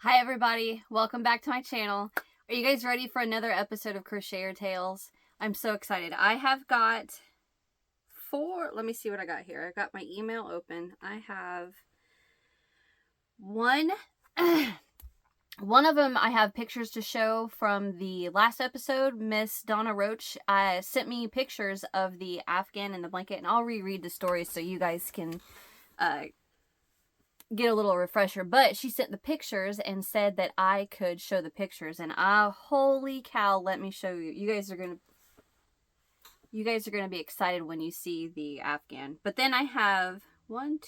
Hi everybody, welcome back to my channel. Are you guys ready for another episode of Crocheter Tales? I'm so excited. I have got let me see what I got here. I got my email open. I have one of them I have pictures to show from the last episode. Miss Donna Roach sent me pictures of the Afghan and the blanket, and I'll reread the story so you guys can get a little refresher. But she sent the pictures and said that I could show the pictures, and holy cow, let me show you. You guys are gonna be excited when you see the Afghan. But then I have 5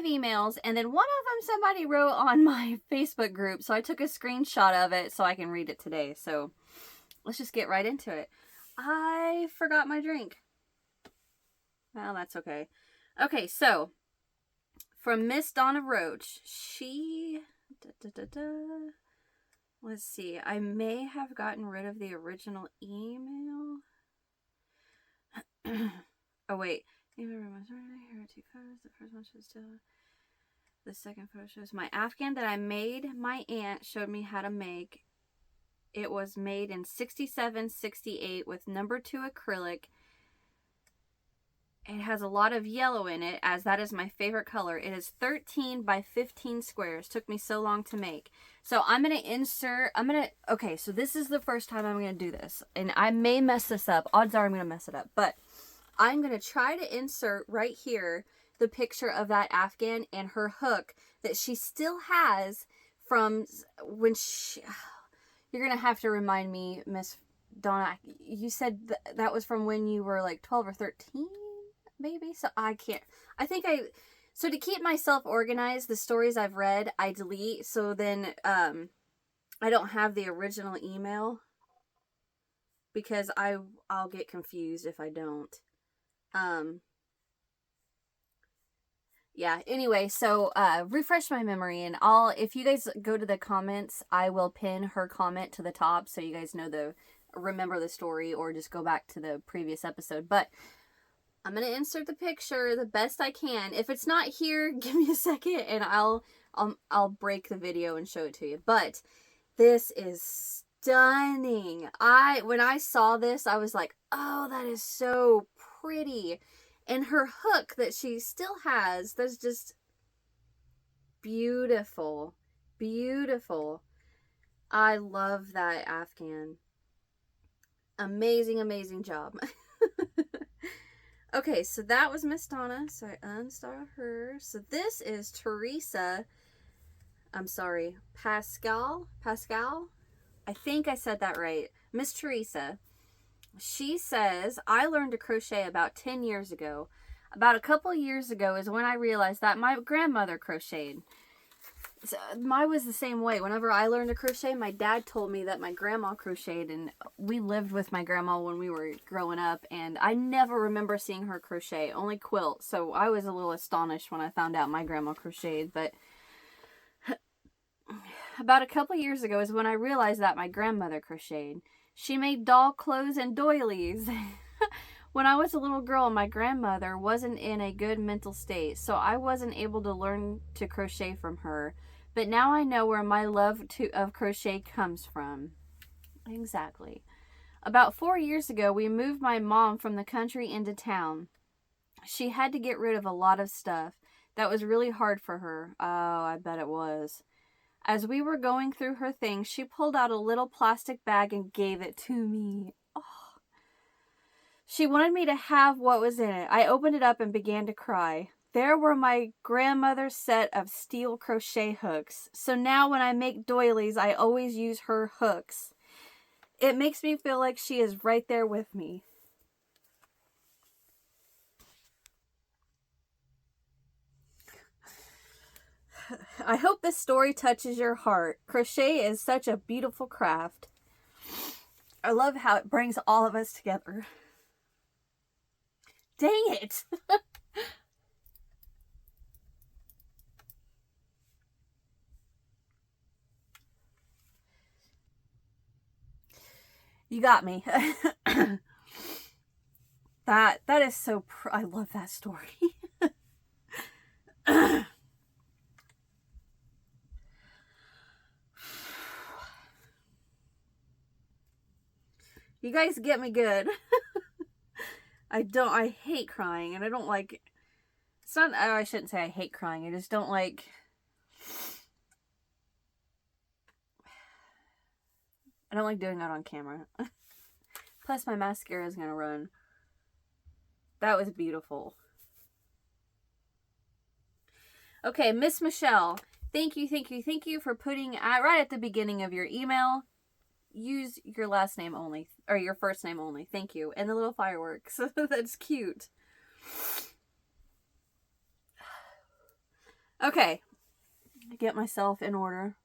emails, and then one of them somebody wrote on my Facebook group, so I took a screenshot of it so I can read it today. So let's just get right into it. I forgot my drink. Well, that's okay. Okay, so from Miss Donna Roach, she let's see, I may have gotten rid of the original email. Oh wait, here are 2 photos. The first one shows still, the second photo shows my Afghan that I made. My aunt showed me how to make. It was made in 67-68 with number 2 acrylic. It has a lot of yellow in it, as that is my favorite color. It is 13 by 15 squares. Took me so long to make. So I'm going to insert, okay, so this is the first time I'm going to do this. And I may mess this up. Odds are I'm going to mess it up. But I'm going to try to insert right here the picture of that Afghan and her hook that she still has from when she... You're going to have to remind me, Miss Donna. You said that was from when you were like 12 or 13? Maybe. So so to keep myself organized, the stories I've read I delete, so then I don't have the original email, because I'll get confused if I don't. Yeah, anyway, so refresh my memory, and if you guys go to the comments, I will pin her comment to the top so you guys know remember the story, or just go back to the previous episode. But I'm going to insert the picture the best I can. If it's not here, give me a second and I'll break the video and show it to you. But this is stunning. When I saw this, I was like, oh, that is so pretty. And her hook that she still has, that's just beautiful. Beautiful. I love that Afghan. Amazing, amazing job. Okay, so that was Miss Donna, so I unstar her. So this is Teresa, Pascal, I think I said that right. Miss Teresa, she says, I learned to crochet about 10 years ago. About a couple years ago is when I realized that my grandmother crocheted. So mine was the same way. Whenever I learned to crochet, my dad told me that my grandma crocheted, and we lived with my grandma when we were growing up, and I never remember seeing her crochet, only quilt. So I was a little astonished when I found out my grandma crocheted. But about a couple years ago is when I realized that my grandmother crocheted. She made doll clothes and doilies. When I was a little girl, my grandmother wasn't in a good mental state, so I wasn't able to learn to crochet from her. But now I know where my love of crochet comes from. Exactly. About 4 years ago, we moved my mom from the country into town. She had to get rid of a lot of stuff. That was really hard for her. Oh, I bet it was. As we were going through her things, she pulled out a little plastic bag and gave it to me. Oh. She wanted me to have what was in it. I opened it up and began to cry. There were my grandmother's set of steel crochet hooks. So now when I make doilies, I always use her hooks. It makes me feel like she is right there with me. I hope this story touches your heart. Crochet is such a beautiful craft. I love how it brings all of us together. Dang it! You got me. That is so I love that story. You guys get me good. I hate crying, and I don't like, it's not, I shouldn't say I hate crying, I just don't like, I don't like doing that on camera. Plus my mascara is gonna run. That was beautiful. Okay, Miss Michelle, thank you for putting right at the beginning of your email, use your last name only, or your first name only. Thank you. And the little fireworks. That's cute. Okay. Get myself in order.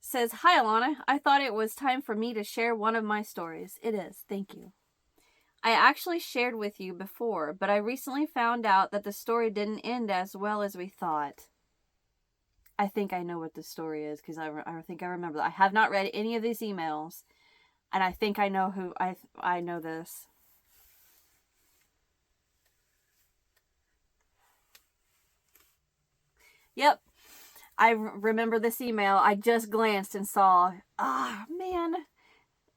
Says, hi Alana, I thought it was time for me to share one of my stories. It is. Thank you. I actually shared with you before, but I recently found out that the story didn't end as well as we thought. I think I know what the story is, because I think I remember that. I have not read any of these emails, and I think I know who I know this. Yep, I remember this email. I just glanced and saw. Ah, man.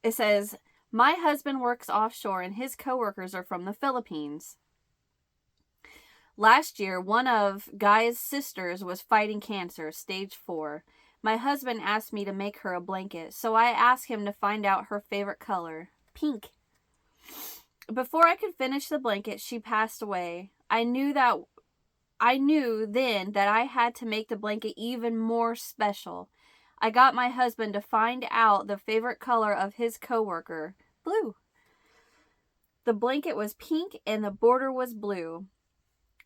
It says, my husband works offshore and his coworkers are from the Philippines. Last year, one of Guy's sisters was fighting cancer, stage 4. My husband asked me to make her a blanket, so I asked him to find out her favorite color, pink. Before I could finish the blanket, she passed away. I knew then that I had to make the blanket even more special. I got my husband to find out the favorite color of his coworker, blue. The blanket was pink and the border was blue.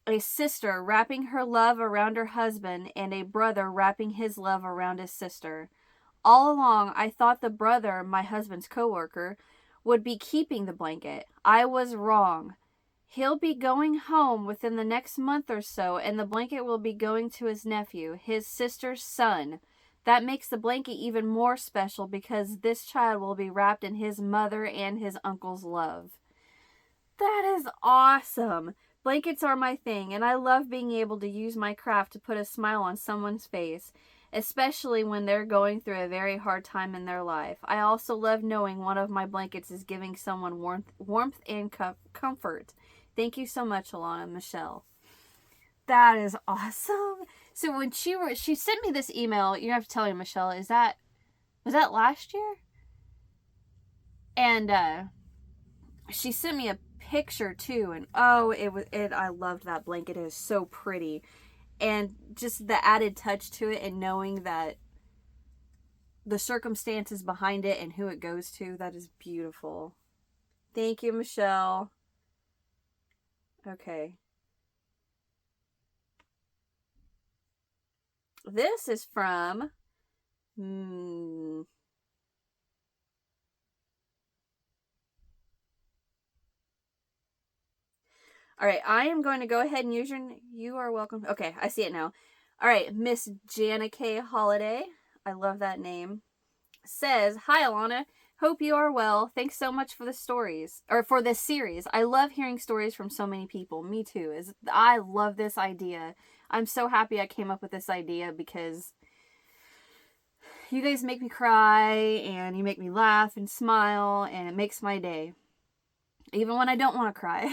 A sister wrapping her love around her husband and a brother wrapping his love around his sister. All along, I thought the brother, my husband's coworker, would be keeping the blanket. I was wrong. He'll be going home within the next month or so, and the blanket will be going to his nephew, his sister's son. That makes the blanket even more special because this child will be wrapped in his mother and his uncle's love. That is awesome. Blankets are my thing, and I love being able to use my craft to put a smile on someone's face, especially when they're going through a very hard time in their life. I also love knowing one of my blankets is giving someone warmth and comfort. Thank you so much, Alana. Michelle. That is awesome. So when she sent me this email, you have to tell me, Michelle, was that last year? And she sent me a picture too, and I loved that blanket. It was so pretty, and just the added touch to it, and knowing that the circumstances behind it and who it goes to, that is beautiful. Thank you, Michelle. Okay, this is from all right, I am going to go ahead and use you are welcome. Okay, I see it now. All right, Miss Jana K. Holiday. I love that name. Says, hi, Alana. Hope you are well. Thanks so much for the stories, or for this series. I love hearing stories from so many people. Me too. I love this idea. I'm so happy I came up with this idea because you guys make me cry, and you make me laugh and smile, and it makes my day. Even when I don't want to cry.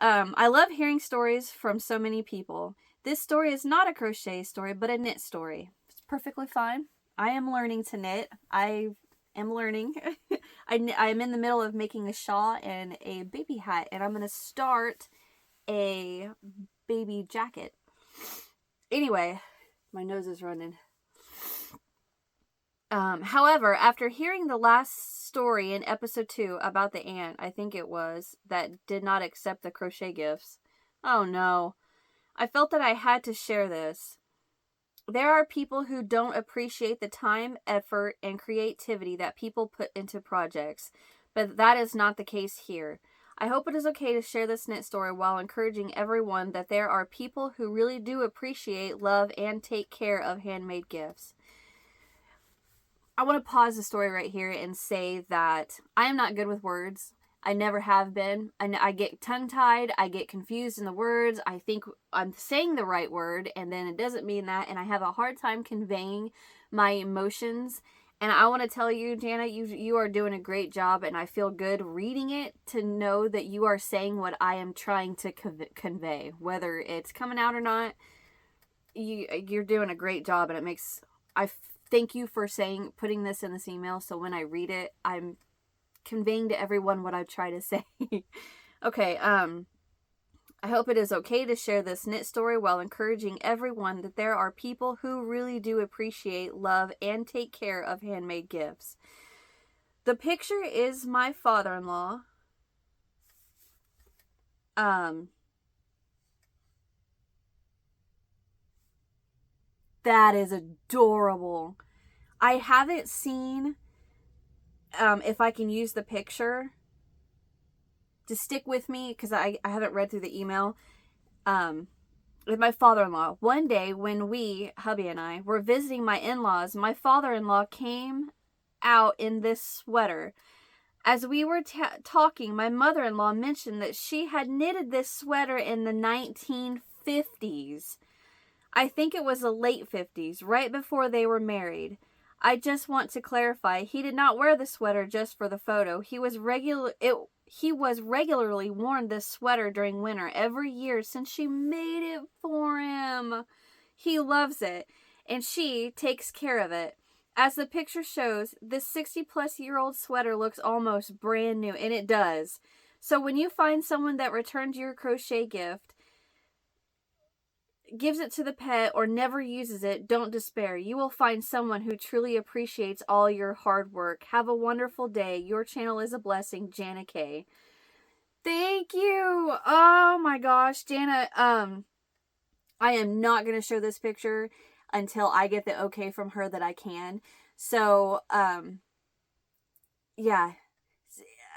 I love hearing stories from so many people. This story is not a crochet story, but a knit story. It's perfectly fine. I am learning to knit. I am learning. I'm in the middle of making a shawl and a baby hat, and I'm going to start a baby jacket. Anyway, my nose is running. However, after hearing the last story in episode 2 about the aunt, I think it was, that did not accept the crochet gifts. Oh no. I felt that I had to share this. There are people who don't appreciate the time, effort, and creativity that people put into projects, but that is not the case here. I hope it is okay to share this knit story while encouraging everyone that there are people who really do appreciate, love, and take care of handmade gifts. I want to pause the story right here and say that I am not good with words. I never have been. I get tongue-tied. I get confused in the words. I think I'm saying the right word, and then it doesn't mean that. And I have a hard time conveying my emotions And I want to tell you, Jana, you are doing a great job, and I feel good reading it to know that you are saying what I am trying to convey. Whether it's coming out or not, you're doing a great job, and it makes... I thank you for putting this in this email, so when I read it, I'm conveying to everyone what I try to say. Okay, I hope it is okay to share this knit story while encouraging everyone that there are people who really do appreciate, love, and take care of handmade gifts. The picture is my father-in-law. That is adorable. I haven't seen, if I can use the picture. Just stick with me because I haven't read through the email. With my father-in-law. One day when hubby and I, were visiting my in-laws, my father-in-law came out in this sweater. As we were talking, my mother-in-law mentioned that she had knitted this sweater in the 1950s. I think it was the late 50s, right before they were married. I just want to clarify, he did not wear the sweater just for the photo. He was regularly worn this sweater during winter every year since she made it for him. He loves it, and she takes care of it. As the picture shows, this 60-plus-year-old sweater looks almost brand new, and it does. So when you find someone that returned your crochet gift, gives it to the pet, or never uses it, don't despair. You will find someone who truly appreciates all your hard work. Have a wonderful day. Your channel is a blessing. Jana K. Thank you. Oh my gosh, Jana. I am not going to show this picture until I get the okay from her that I can. So, yeah.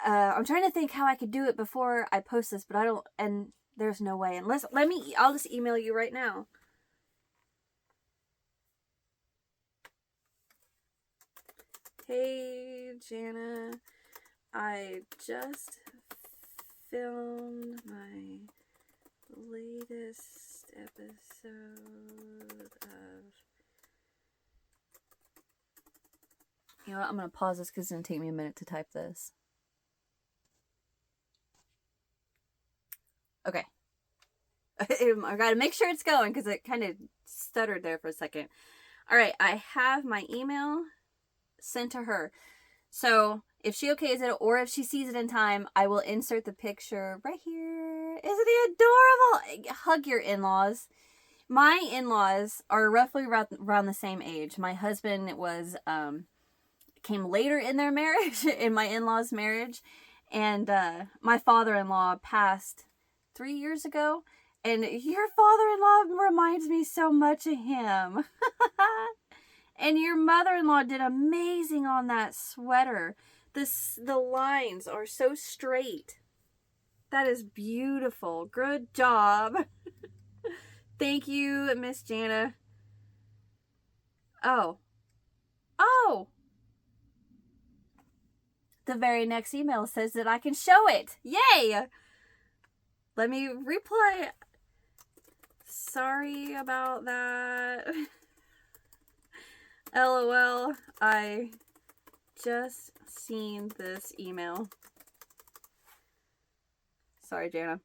I'm trying to think how I could do it before I post this, but I don't, and there's no way. I'll just email you right now. Hey, Jana, I just filmed my latest episode of... You know what? I'm going to pause this because it's going to take me a minute to type this. Okay. I got to make sure it's going because it kind of stuttered there for a second. All right. I have my email sent to her. So if she okays it, or if she sees it in time, I will insert the picture right here. Isn't he adorable? Hug your in-laws. My in-laws are roughly around the same age. My husband came later in their marriage, in my in-laws' marriage. And my father-in-law passed 3 years ago. And your father-in-law reminds me so much of him. And your mother-in-law did amazing on that sweater. The lines are so straight. That is beautiful. Good job. Thank you, Miss Jana. Oh. The very next email says that I can show it. Yay! Let me reply. Sorry about that. LOL, I just seen this email. Sorry, Jana.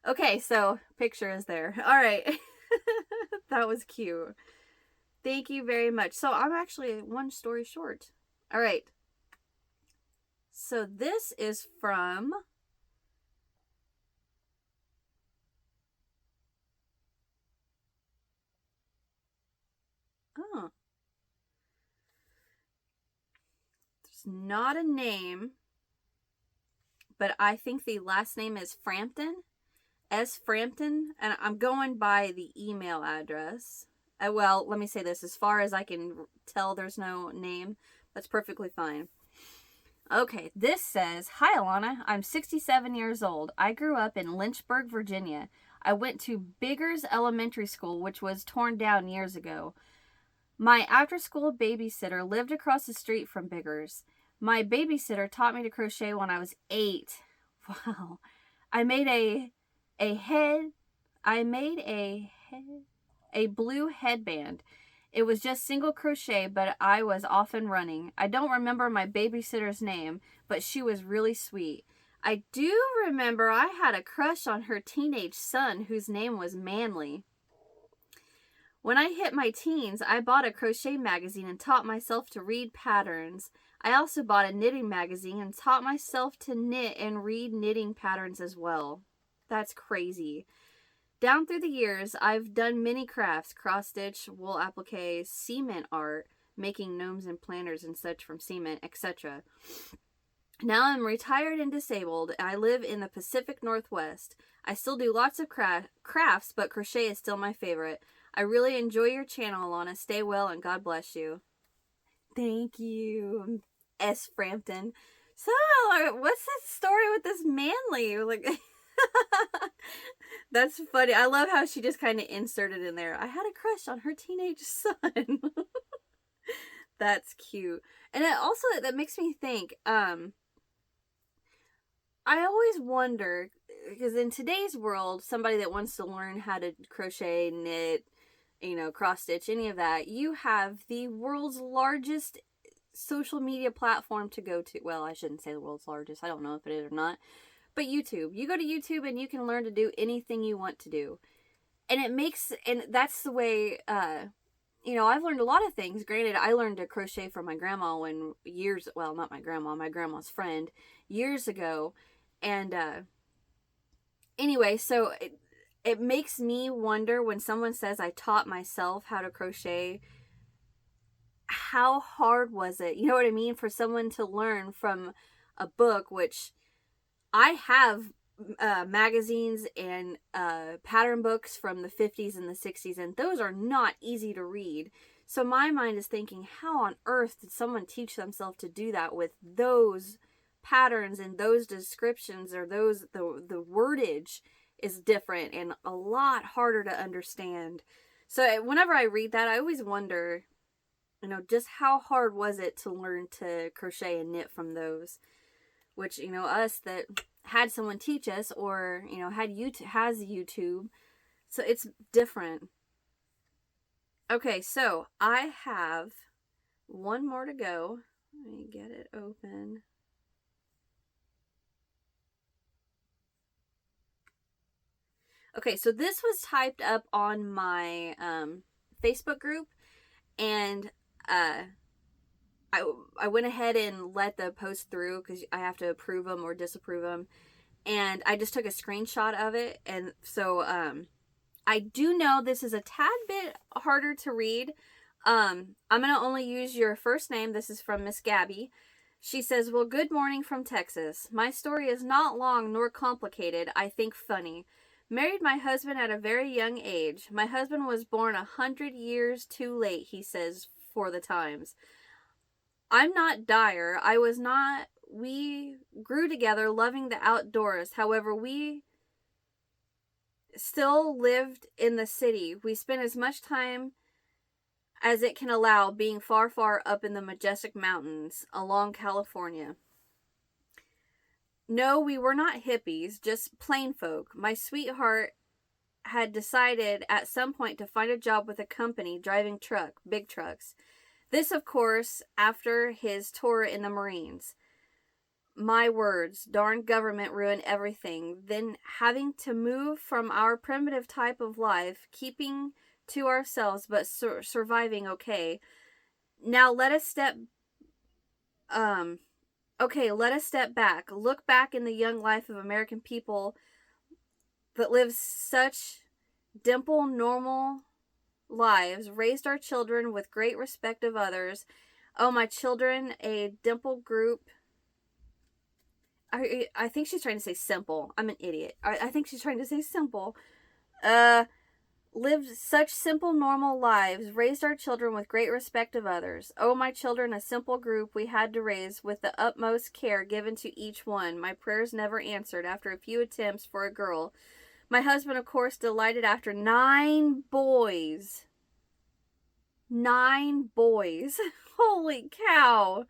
Okay, so picture is there. All right. That was cute. Thank you very much. So I'm actually one story short. All right. So this is from... Oh. There's not a name, but I think the last name is Frampton. S. Frampton. And I'm going by the email address. Well, let me say this. As far as I can tell, there's no name. That's perfectly fine. Okay, this says, Hi, Alana. I'm 67 years old. I grew up in Lynchburg, Virginia. I went to Biggers Elementary School, which was torn down years ago. My after-school babysitter lived across the street from Biggers. My babysitter taught me to crochet when I was 8. Wow. I made a blue headband It was just single crochet, but I was often running. I don't remember my babysitter's name, but she was really sweet. I do remember I had a crush on her teenage son whose name was Manly. When I hit my teens, I bought a crochet magazine and taught myself to read patterns. I also bought a knitting magazine and taught myself to knit and read knitting patterns as well. That's crazy. Down through the years, I've done many crafts, cross-stitch, wool applique, cement art, making gnomes and planners and such from cement, etc. Now I'm retired and disabled, and I live in the Pacific Northwest. I still do lots of crafts, but crochet is still my favorite. I really enjoy your channel, Alana. Stay well, and God bless you. Thank you, S. Frampton. So, what's that story with this Manly? Like... That's funny. I love how she just kind of inserted in there, I had a crush on her teenage son. That's cute. And it also, that makes me think, I always wonder, because in today's world, somebody that wants to learn how to crochet, knit, cross stitch, any of that, you have the world's largest social media platform to go to. Well, I shouldn't say the world's largest. I don't know if it is or not. But YouTube. You go to YouTube and you can learn to do anything you want to do. And that's the way, I've learned a lot of things. Granted, I learned to crochet from my grandma not my grandma, my grandma's friend, years ago. And, anyway, so it makes me wonder when someone says I taught myself how to crochet, how hard was it? You know what I mean? For someone to learn from a book, which... I have magazines and pattern books from the 50s and the 60s, and those are not easy to read. So my mind is thinking, how on earth did someone teach themselves to do that with those patterns and those descriptions, or the wordage is different and a lot harder to understand. So whenever I read that, I always wonder, just how hard was it to learn to crochet and knit from those. Which, us that had someone teach us, or, has YouTube. So it's different. Okay, so I have one more to go. Let me get it open. Okay, so this was typed up on my Facebook group, and I went ahead and let the post through because I have to approve them or disapprove them. And I just took a screenshot of it. And so I do know this is a tad bit harder to read. I'm going to only use your first name. This is from Miss Gabby. She says, well, good morning from Texas. My story is not long nor complicated. I think funny. Married my husband at a very young age. My husband was born 100 years too late, he says, for the times. I'm not dire. I was not. We grew together loving the outdoors. However, we still lived in the city. We spent as much time as it can allow being far, far up in the majestic mountains along California. No, we were not hippies, just plain folk. My sweetheart had decided at some point to find a job with a company driving big trucks. This, of course, after his tour in the Marines. My words, darn government ruined everything. Then having to move from our primitive type of life, keeping to ourselves but surviving okay. Now let us step back. Look back in the young life of American people that live such dimple normal lives, raised our children with great respect of others. Oh, my children, a dimple group. I think she's trying to say simple. I'm an idiot. I think she's trying to say simple. Lived such simple, normal lives, raised our children with great respect of others. Oh, my children, a simple group we had to raise with the utmost care given to each one. My prayers never answered after a few attempts for a girl. My husband, of course, delighted after 9 boys. 9 boys. Holy cow.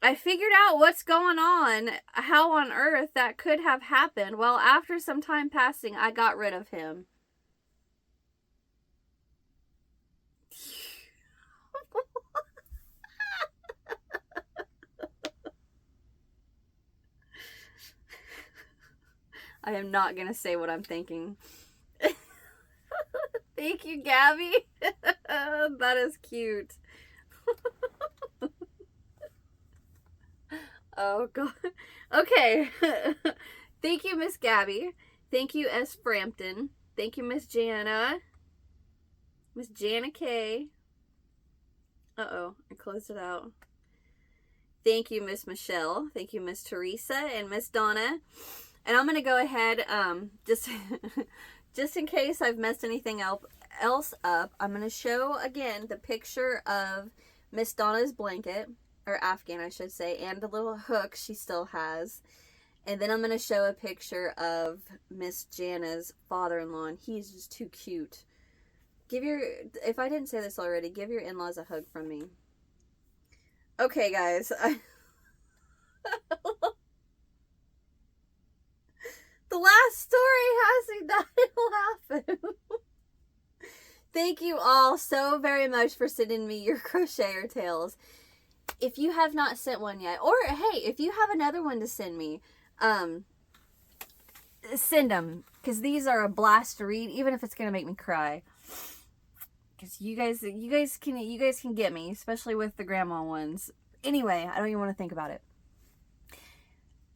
I figured out what's going on, how on earth that could have happened. Well, after some time passing, I got rid of him. I am not going to say what I'm thinking. Thank you, Gabby. That is cute. Oh, God. Okay. Thank you, Miss Gabby. Thank you, S. Frampton. Thank you, Miss Jana. Miss Jana K. Uh-oh, I closed it out. Thank you, Miss Michelle. Thank you, Miss Teresa and Miss Donna. And I'm going to go ahead, just in case I've messed anything else up, I'm going to show again the picture of Miss Donna's blanket, or Afghan, I should say, and the little hook she still has. And then I'm going to show a picture of Miss Jana's father-in-law, and he's just too cute. If I didn't say this already, give your in-laws a hug from me. Okay, guys. The last story has me dying laughing. Thank you all so very much for sending me your crocheter tales. If you have not sent one yet, or hey, if you have another one to send me, send them, because these are a blast to read, even if it's gonna make me cry. Because you guys can get me, especially with the grandma ones. Anyway, I don't even want to think about it.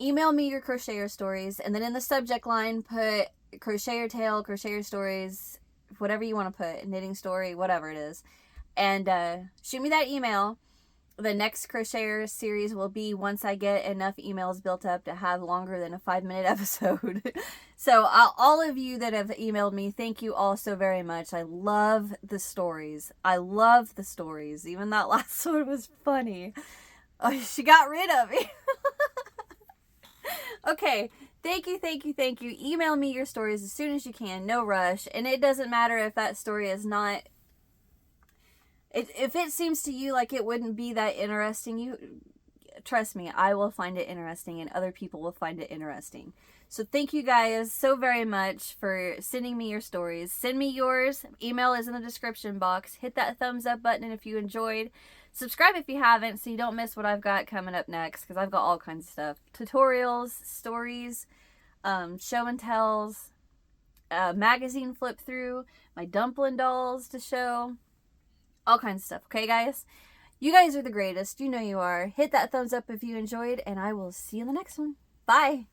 Email me your crocheter stories, and then in the subject line put crocheter tale, crocheter stories, whatever you want to put, knitting story, whatever it is, and shoot me that email. The next crocheter series will be once I get enough emails built up to have longer than a 5-minute episode. So all of you that have emailed me, thank you all so very much. I love the stories. I love the stories. Even that last one was funny. Oh, she got rid of me. Okay, thank you. Email me your stories as soon as you can. No rush. And it doesn't matter if that story is not... If it seems to you like it wouldn't be that interesting, trust me, I will find it interesting, and other people will find it interesting. So thank you guys so very much for sending me your stories. Send me yours. Email is in the description box. Hit that thumbs up button if you enjoyed. Subscribe if you haven't, so you don't miss what I've got coming up next, because I've got all kinds of stuff. Tutorials, stories, show and tells, magazine flip through, my dumpling dolls to show. All kinds of stuff. Okay, guys? You guys are the greatest. You know you are. Hit that thumbs up if you enjoyed, and I will see you in the next one. Bye!